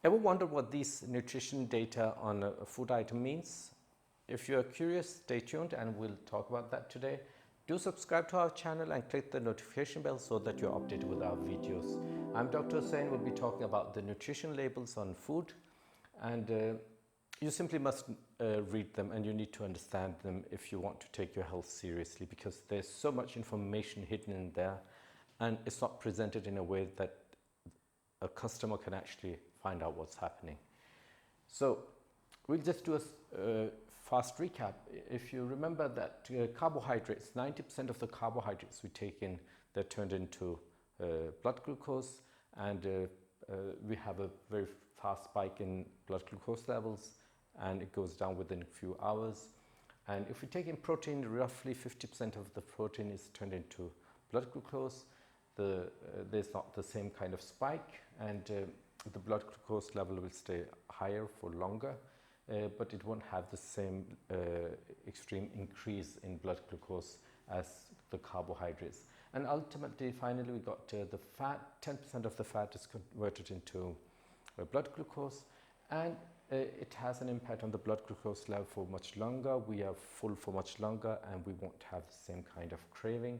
Ever wondered what these nutrition data on a food item means? If you're curious, stay tuned and we'll talk about that today. Do subscribe to our channel and click the notification bell so that you're updated with our videos. I'm Dr. Hussain. We'll be talking about the nutrition labels on food, and you simply must read them, and you need to understand them if you want to take your health seriously, because there's so much information hidden in there and it's not presented in a way that a customer can actually find out what's happening. So we'll just do a fast recap. If you remember that carbohydrates, 90% of the carbohydrates we take in, they're turned into blood glucose, and we have a very fast spike in blood glucose levels, and it goes down within a few hours. And if we take in protein, roughly 50% of the protein is turned into blood glucose. There's not the same kind of spike, and the blood glucose level will stay higher for longer, but it won't have the same extreme increase in blood glucose as the carbohydrates. And ultimately, finally, we got the fat. 10% of the fat is converted into blood glucose, and it has an impact on the blood glucose level for much longer. We are full for much longer, and we won't have the same kind of craving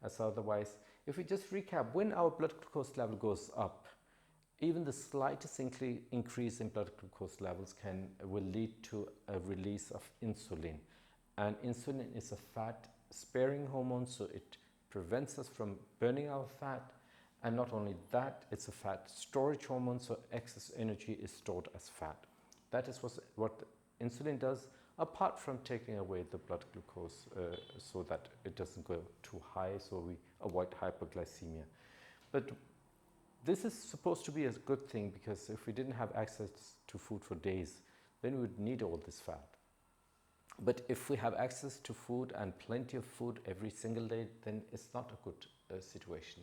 as otherwise. If we just recap, when our blood glucose level goes up, even the slightest increase in blood glucose levels will lead to a release of insulin. And insulin is a fat-sparing hormone, so it prevents us from burning our fat. And not only that, it's a fat storage hormone, so excess energy is stored as fat. That is what insulin does, apart from taking away the blood glucose so that it doesn't go too high, so we avoid hypoglycemia. But this is supposed to be a good thing, because if we didn't have access to food for days, then we would need all this fat. But if we have access to food and plenty of food every single day, then it's not a good situation.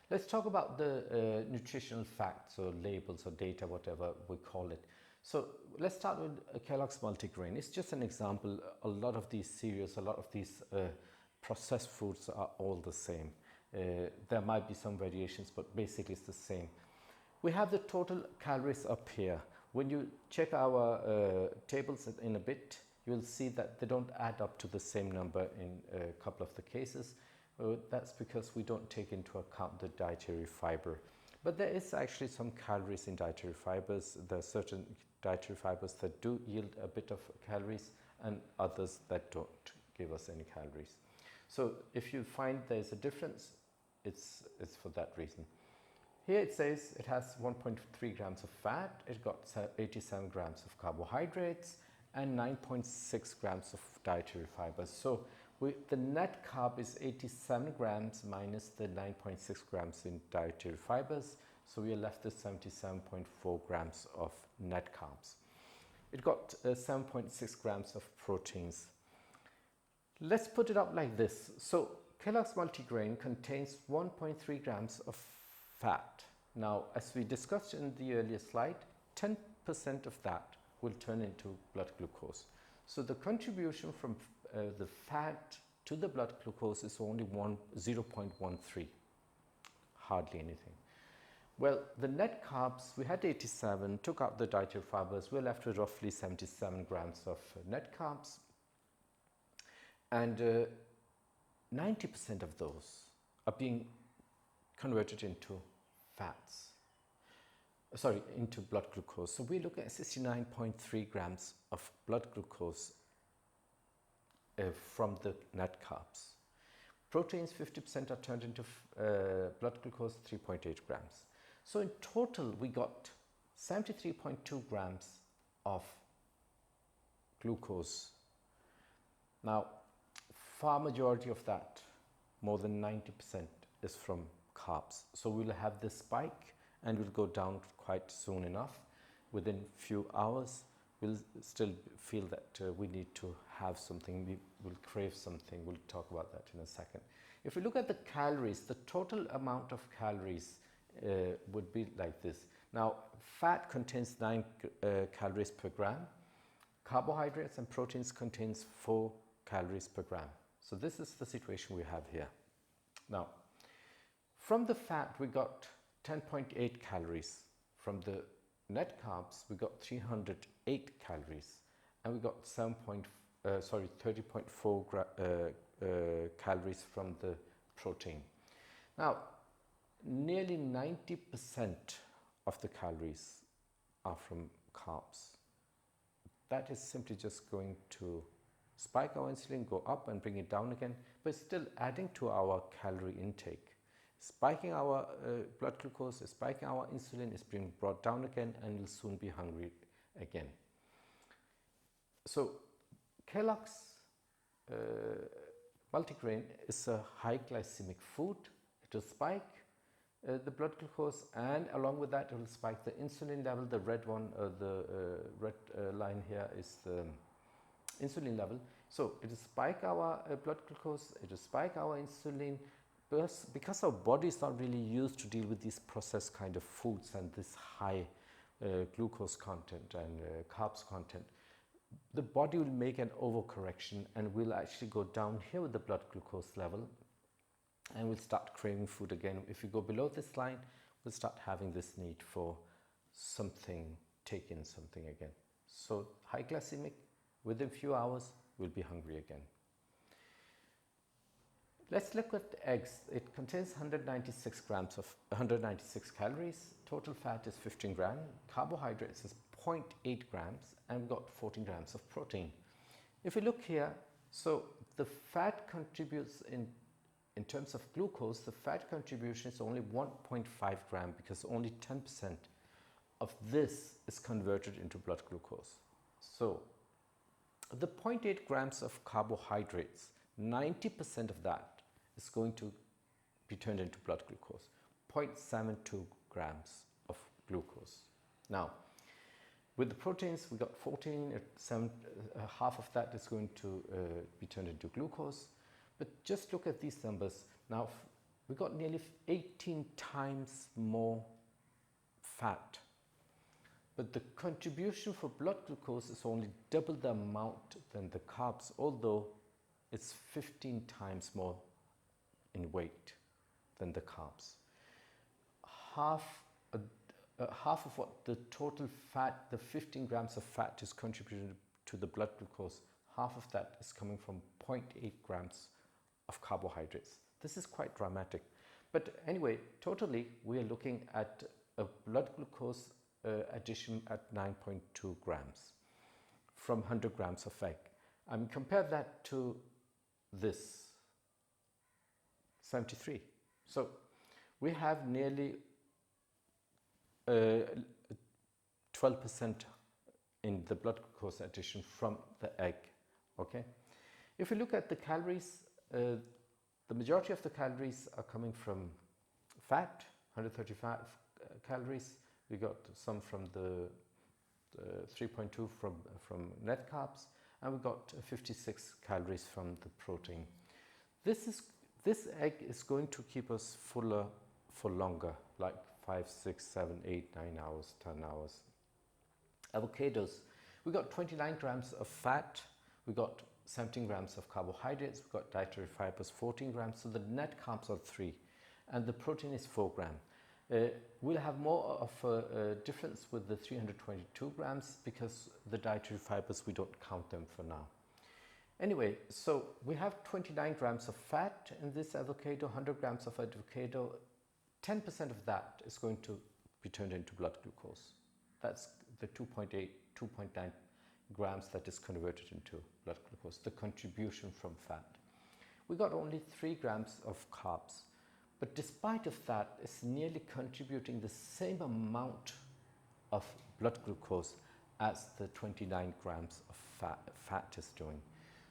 Let's talk about the nutritional facts or labels or data, whatever we call it. So let's start with Kellogg's multigrain. It's just an example. A lot of these cereals, a lot of these processed foods are all the same. There might be some variations, but basically it's the same. We have the total calories up here. When you check our tables in a bit, you'll see that they don't add up to the same number in a couple of the cases. That's because we don't take into account the dietary fiber. But there is actually some calories in dietary fibers. There are certain dietary fibers that do yield a bit of calories, and others that don't give us any calories. So if you find there's a difference, it's for that reason. Here it says it has 1.3 grams of fat, it got 87 grams of carbohydrates, and 9.6 grams of dietary fibers. So the net carb is 87 grams minus the 9.6 grams in dietary fibers. So we are left with 77.4 grams of net carbs. It got 7.6 grams of proteins. Let's put it up like this. So Kellogg's multigrain contains 1.3 grams of fat. Now, as we discussed in the earlier slide, 10% of that will turn into blood glucose. So the contribution from the fat to the blood glucose is only 0.13, hardly anything. Well, the net carbs, we had 87, took out the dietary fibers, we're left with roughly 77 grams of net carbs. And 90% of those are being converted into fats. Into blood glucose. So we look at 69.3 grams of blood glucose from the net carbs. Proteins, 50% are turned into blood glucose, 3.8 grams. So in total, we got 73.2 grams of glucose. Now, far majority of that, more than 90%, is from carbs. So we'll have this spike, and will go down quite soon enough. Within few hours, we'll still feel that we need to have something, we will crave something. We'll talk about that in a second. If we look at the calories, the total amount of calories would be like this. Now, fat contains 9 calories per gram. Carbohydrates and proteins contains 4 calories per gram. So this is the situation we have here. Now, from the fat, we got 10.8 calories from the net carbs, we got 308 calories, and we got 30.4 calories from the protein. Now, nearly 90% of the calories are from carbs. That is simply just going to spike our insulin, go up and bring it down again, but still adding to our calorie intake. Spiking our blood glucose, spiking our insulin, is being brought down again, and we'll soon be hungry again. So Kellogg's multigrain is a high glycemic food. It will spike the blood glucose, and along with that it will spike the insulin level. The red one, the red line here is the insulin level. So it will spike our blood glucose, it will spike our insulin, because our body is not really used to deal with these processed kind of foods and this high glucose content and carbs content. The body will make an overcorrection and will actually go down here with the blood glucose level, and we'll start craving food again. If we go below this line, we'll start having this need for something, take in something again. So high glycemic, within few hours, we'll be hungry again. Let's look at eggs. It contains 196 calories. Total fat is 15 grams. Carbohydrates is 0.8 grams, and we've got 14 grams of protein. If we look here, so the fat contributes in terms of glucose, the fat contribution is only 1.5 gram, because only 10% of this is converted into blood glucose. So the 0.8 grams of carbohydrates, 90% of that is going to be turned into blood glucose, 0.72 grams of glucose. Now, with the proteins, we got 14, half of that is going to be turned into glucose. But just look at these numbers. Now, we got nearly 18 times more fat, but the contribution for blood glucose is only double the amount than the carbs, although it's 15 times more in weight than the carbs. Half of what the total fat, the 15 grams of fat, is contributed to the blood glucose, half of that is coming from 0.8 grams of carbohydrates. This is quite dramatic. But anyway, totally we are looking at a blood glucose addition at 9.2 grams from 100 grams of egg. Compare that to this, 73. So we have nearly 12% in the blood glucose addition from the egg. Okay. If we look at the calories, the majority of the calories are coming from fat, 135 calories. We got some from the 3.2 from net carbs, and we got 56 calories from the protein. This egg is going to keep us fuller for longer, like 5, 6, 7, 8, 9 hours, 10 hours. Avocados, we got 29 grams of fat, we got 17 grams of carbohydrates, we got dietary fibers 14 grams, so the net carbs are 3, and the protein is 4 grams. We'll have more of a difference with the 322 grams because the dietary fibers, we don't count them for now. Anyway, so we have 29 grams of fat in this avocado, 100 grams of avocado. 10% of that is going to be turned into blood glucose. That's the 2.8, 2.9 grams that is converted into blood glucose, the contribution from fat. We got only 3 grams of carbs, but despite of that, it's nearly contributing the same amount of blood glucose as the 29 grams of fat is doing.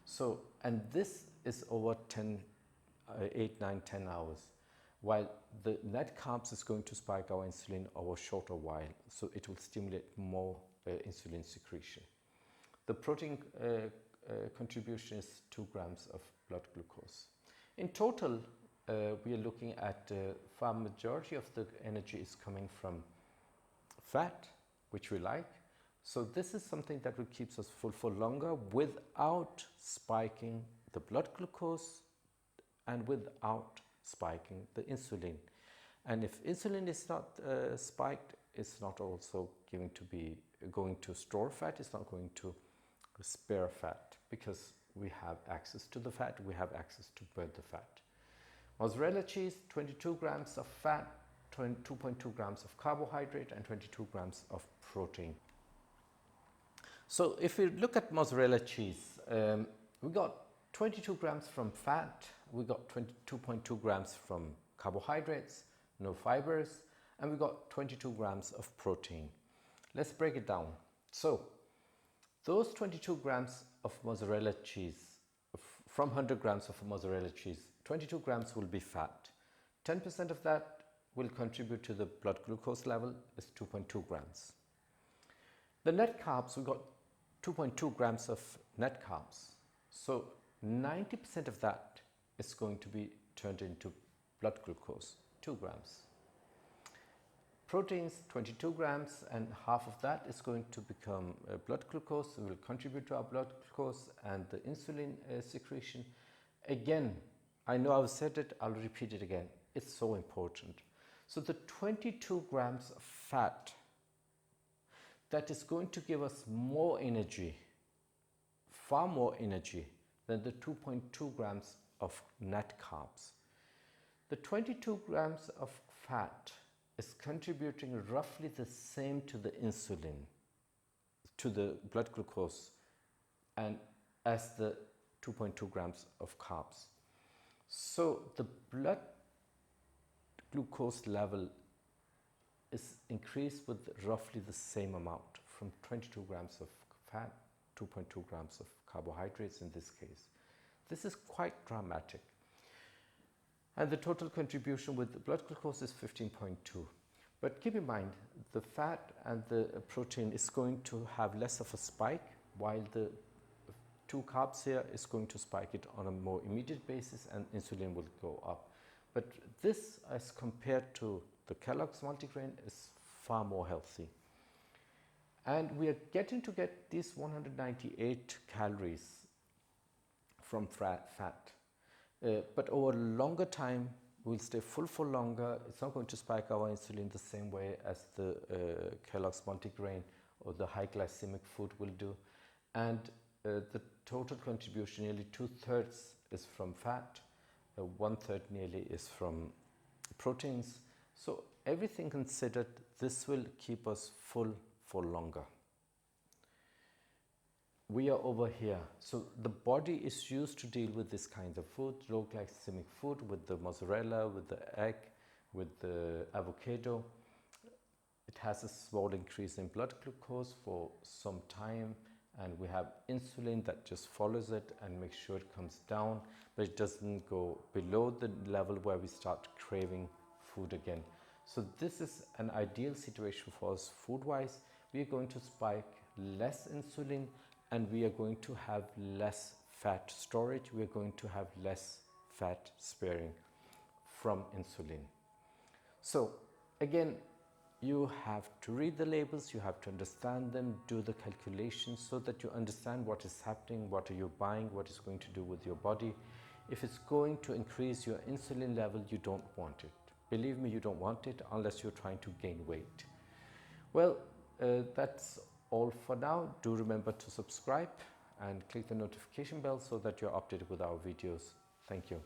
So, and this is over 8, 9, 10 hours, while the net carbs is going to spike our insulin over a shorter while, so it will stimulate more insulin secretion. The protein contribution is 2 grams of blood glucose. In total, we are looking at far majority of the energy is coming from fat, which we like. So this is something that will keep us full for longer without spiking the blood glucose and without spiking the insulin. And if insulin is not spiked, it's not also going to store fat, it's not going to spare fat, because we have access to the fat, we have access to burn the fat. Mozzarella cheese, 22 grams of fat, 2.2 grams of carbohydrate, and 22 grams of protein. So if we look at mozzarella cheese, we got 22 grams from fat, we got 22.2 grams from carbohydrates, no fibers, and we got 22 grams of protein. Let's break it down. So those 22 grams of mozzarella cheese, from 100 grams of mozzarella cheese, 22 grams will be fat. 10% of that will contribute to the blood glucose level, is 2.2 grams. The net carbs, we got 2.2 grams of net carbs. So 90% of that is going to be turned into blood glucose, 2 grams. Proteins, 22 grams, and half of that is going to become blood glucose, will contribute to our blood glucose and the insulin secretion. Again, I know I've said it, I'll repeat it again. It's so important. So the 22 grams of fat, that is going to give us more energy, far more energy than the 2.2 grams of net carbs. The 22 grams of fat is contributing roughly the same to the insulin, to the blood glucose, and as the 2.2 grams of carbs. So the blood glucose level is increased with roughly the same amount, from 22 grams of fat, 2.2 grams of carbohydrates in this case. This is quite dramatic. And the total contribution with the blood glucose is 15.2. But keep in mind, the fat and the protein is going to have less of a spike, while the 2 carbs here is going to spike it on a more immediate basis, and insulin will go up. But this, as compared to the Kellogg's multigrain, is far more healthy. And we are getting to get these 198 calories from fat. But over a longer time, we'll stay full for longer. It's not going to spike our insulin the same way as the Kellogg's multigrain or the high glycemic food will do. And the total contribution, nearly 2/3 is from fat, 1/3 nearly is from proteins. So everything considered, this will keep us full for longer. We are over here. So the body is used to deal with this kind of food, low glycemic food, with the mozzarella, with the egg, with the avocado. It has a small increase in blood glucose for some time, and we have insulin that just follows it and makes sure it comes down, but it doesn't go below the level where we start craving food again. So this is an ideal situation for us food-wise. We are going to spike less insulin, and we are going to have less fat storage. We are going to have less fat sparing from insulin. So again, you have to read the labels, you have to understand them, do the calculations so that you understand what is happening, what are you buying, what is going to do with your body. If it's going to increase your insulin level, you don't want it. Believe me, you don't want it unless you're trying to gain weight. Well, that's all for now. Do remember to subscribe and click the notification bell so that you're updated with our videos. Thank you.